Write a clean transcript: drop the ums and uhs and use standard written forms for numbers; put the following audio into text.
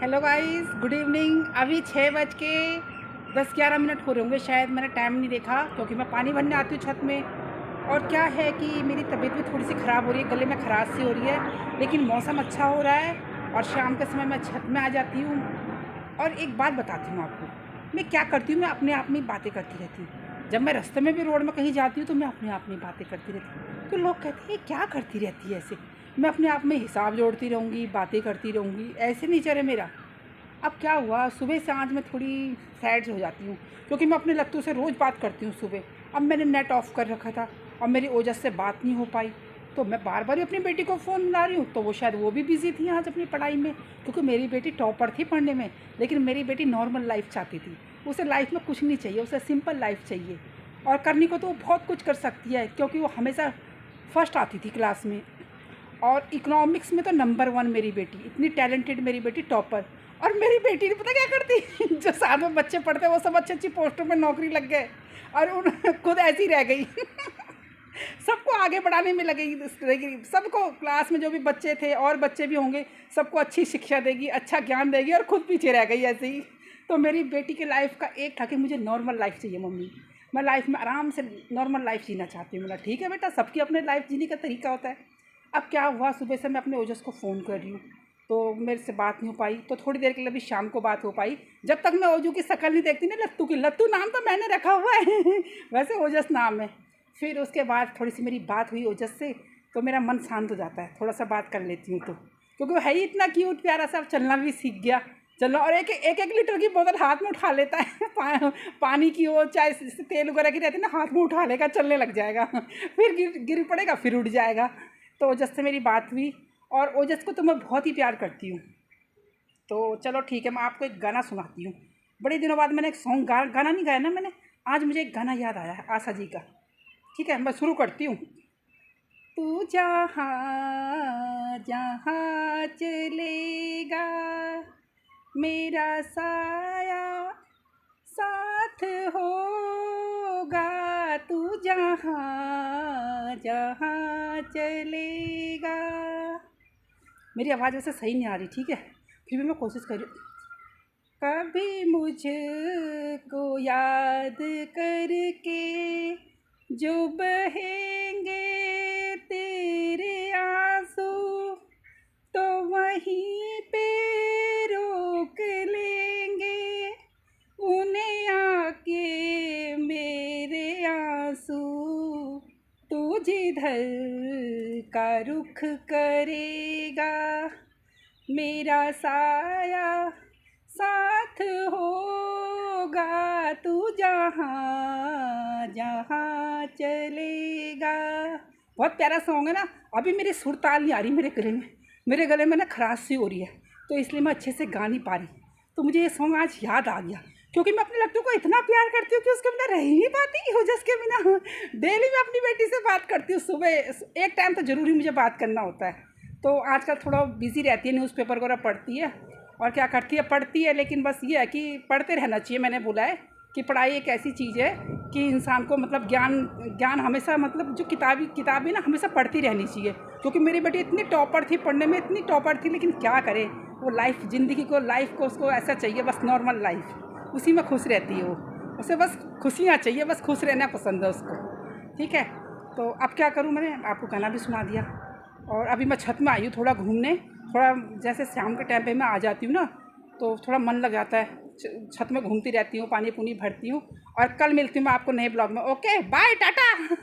Hello guys, good evening. अभी 6:10-11 हो रहे होंगे शायद। मैंने टाइम नहीं देखा क्योंकि मैं पानी भरने आती हूँ छत में। और क्या है कि मेरी तबीयत भी थोड़ी सी ख़राब हो रही है, गले में खराश सी हो रही है, लेकिन मौसम अच्छा हो रहा है और शाम के समय मैं छत में आ जाती हूँ। और एक बात बताती हूँ आपको, मैं क्या करती हूँ, मैं अपने आप में बातें करती रहती हूँ। जब मैं रास्ते में भी रोड में कहीं जाती हूँ तो मैं अपने आप में बातें करती रहती हूँ। तो लोग कहते हैं क्या करती रहती है ऐसे। मैं अपने आप में हिसाब जोड़ती रहूँगी, बातें करती रहूँगी, ऐसे नहीं चले मेरा। अब क्या हुआ, सुबह से आज मैं थोड़ी सैड हो जाती हूँ क्योंकि मैं अपने लत्तू से रोज़ बात करती हूँ सुबह। अब मैंने नेट ऑफ़ कर रखा था और मेरी ओजस से बात नहीं हो पाई, तो मैं बार बार ही अपनी बेटी को फ़ोन मिला रही हूँ। तो वो शायद वो भी बिज़ी थी आज अपनी पढ़ाई में, क्योंकि मेरी बेटी टॉपर थी पढ़ने में, लेकिन मेरी बेटी नॉर्मल लाइफ चाहती थी। उसे लाइफ में कुछ नहीं चाहिए, उसे सिंपल लाइफ चाहिए। और करने को तो वो बहुत कुछ कर सकती है क्योंकि वो हमेशा फर्स्ट आती थी क्लास में। और इकोनॉमिक्स में तो नंबर 1 मेरी बेटी, इतनी टैलेंटेड मेरी बेटी, टॉपर। और मेरी बेटी ने पता क्या करती जो साथ में बच्चे पढ़ते हैं वो सब अच्छी अच्छी पोस्टों में नौकरी लग गए और उन खुद ऐसी रह गई सबको आगे बढ़ाने में लगेगी, सबको क्लास में जो भी बच्चे थे और बच्चे भी होंगे सबको अच्छी शिक्षा देगी, अच्छा ज्ञान देगी, और खुद पीछे रह गई ऐसे ही। तो मेरी बेटी के लाइफ का एक था कि मुझे नॉर्मल लाइफ चाहिए मम्मी, मैं लाइफ में आराम से नॉर्मल लाइफ जीना चाहती हूँ। बोला ठीक है बेटा, सबकी अपने लाइफ जीने का तरीका होता है। अब क्या हुआ, सुबह से मैं अपने ओजस को फ़ोन कर रही हूँ तो मेरे से बात नहीं हो पाई, तो थोड़ी देर के लिए भी शाम को बात हो पाई। जब तक मैं ओजू की शक्ल नहीं देखती ना, लत्तू की, लत्तू नाम तो मैंने रखा हुआ है वैसे ओजस नाम है। फिर उसके बाद थोड़ी सी मेरी बात हुई ओजस से तो मेरा मन शांत हो जाता है, थोड़ा सा बात कर लेती हूँ तो, क्योंकि वो है ही इतना क्यूट प्यारा सा, चलना भी सीख गया, चलना। और एक लीटर की बोतल हाथ में उठा लेता है पानी की हो चाहे तेल वगैरह की रहती है ना, हाथ में उठा लेगा, चलने लग जाएगा फिर गिर पड़ेगा, फिर उठ जाएगा। तो ओजस से मेरी बात हुई और ओजस को तो मैं बहुत ही प्यार करती हूँ। तो चलो ठीक है, मैं आपको एक गाना सुनाती हूँ। बड़े दिनों बाद मैंने एक सॉन्ग गाना नहीं गाया ना मैंने, आज मुझे एक गाना याद आया है आशा जी का। ठीक है, मैं शुरू करती हूँ। तू जहाँ जहाँ चलेगा मेरा साया साथ होगा, तू जहाँ जहाँ चलेगा। मेरी आवाज़ वैसे सही नहीं आ रही, ठीक है, फिर भी मैं कोशिश कर रही हूँ। कभी मुझको याद करके जो बहेंगे तेरे आंसू, तो वहीं पे रोक लेंगे उन्हें आके मेरे आंसू। तू जिधर का रुख करेगा मेरा साया साथ होगा, तू जहाँ जहाँ चलेगा। बहुत प्यारा सॉन्ग है ना। अभी मेरी सुर ताल नहीं आ रही मेरे गले में ना खराश सी हो रही है, तो इसलिए मैं अच्छे से गा नहीं पा रही। तो मुझे ये सॉन्ग आज याद आ गया क्योंकि मैं अपने लट्टू को इतना प्यार करती हूँ कि उसके बिना रह ही नहीं पाती, ओजस के बिना। डेली मैं अपनी बेटी से बात करती हूँ, सुबह एक टाइम तो ज़रूरी मुझे बात करना होता है। तो आजकल थोड़ा बिजी रहती है, न्यूज़पेपर वगैरह पढ़ती है और क्या करती है, पढ़ती है, लेकिन बस ये है कि पढ़ते रहना चाहिए। मैंने बोला है कि पढ़ाई एक ऐसी चीज़ है कि इंसान को मतलब ज्ञान हमेशा, मतलब जो किताबी ना हमेशा पढ़ती रहनी चाहिए। क्योंकि मेरी बेटी इतनी टॉपर थी पढ़ने में, इतनी टॉपर थी, लेकिन क्या करे, वो लाइफ, ज़िंदगी को, लाइफ को उसको ऐसा चाहिए बस नॉर्मल लाइफ, उसी में खुश रहती है वो, उसे बस खुशियाँ चाहिए, बस खुश रहना पसंद है उसको। ठीक है, तो अब क्या करूँ, मैंने आपको गाना भी सुना दिया और अभी मैं छत में आई हूँ थोड़ा घूमने। थोड़ा जैसे शाम के टाइम पे मैं आ जाती हूँ ना तो थोड़ा मन लग जाता है, छत में घूमती रहती हूँ, पानी पुनी भरती हूँ। और कल मिलती हूँ मैं आपको नए ब्लॉग में। Okay, bye, Tata.